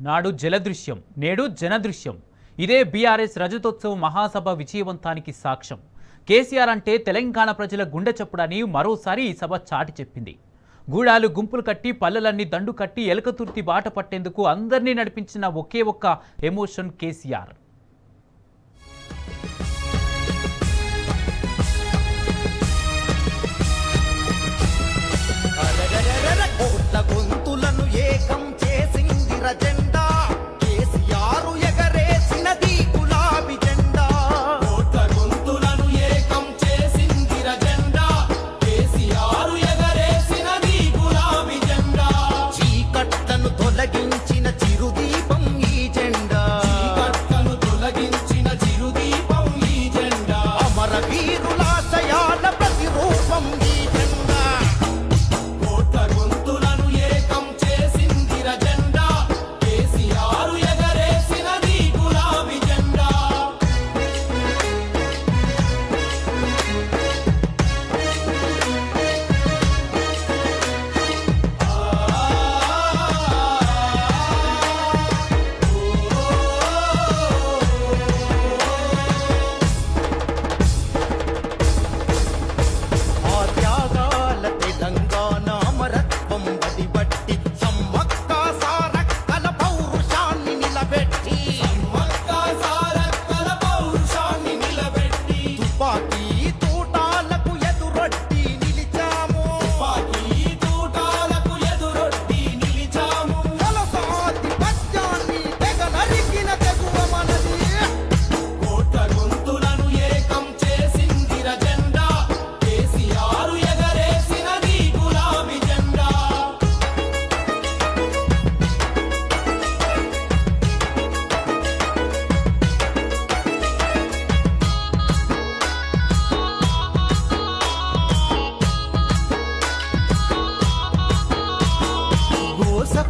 నాడు జలదృశ్యం నేడు జనదృశ్యం ఇదే బీఆర్ఎస్ రజతోత్సవ మహాసభ విజయవంతానికి సాక్ష్యం. కేసీఆర్ అంటే తెలంగాణ ప్రజల గుండె చప్పుడని మరోసారి ఈ సభ చాటి చెప్పింది. గూడాలు గుంపులు కట్టి పల్లెలన్నీ దండు కట్టి ఎలకతుర్తి బాట పట్టేందుకు అందరినీ నడిపించిన ఒకే ఒక్క ఎమోషన్ కేసీఆర్. గొంతులను ఏకం చేసింది రజెండా కేసీఆర్ ఎగరేసినది గులాబీ జెండా. కోట్ల గొంతులను ఏకం చేసింది రజెండా కేసీఆర్ ఎగరేసినది గులాబీ జెండా. చీకట్లను తొలగించిన చిరుదీపం ఈ జెండా. చీకట్లను తొలగించిన చిరుదీపం ఈ జెండా. అమర వీరులాశయాల ప్రతిరూపం ఈ జెండా.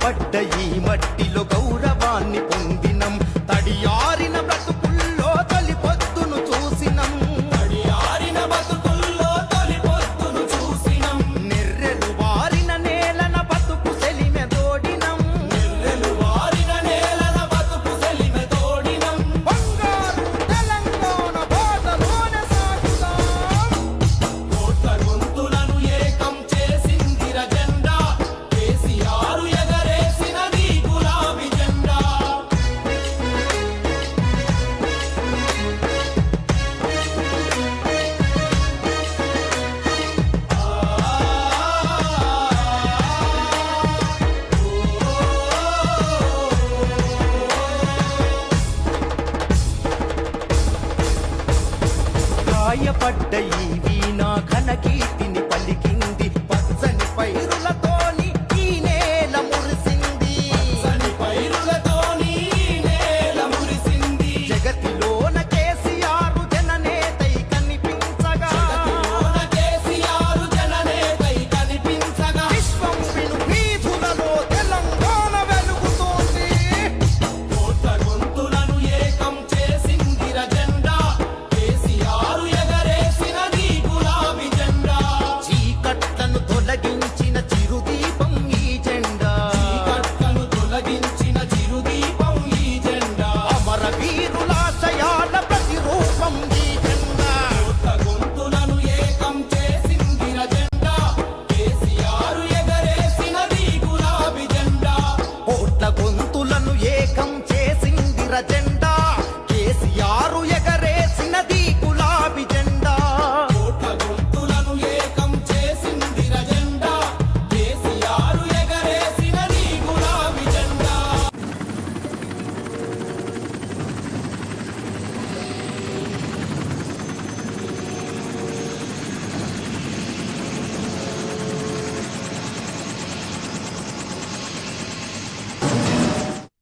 పడ్డ ఈ మట్టిలో గౌరవ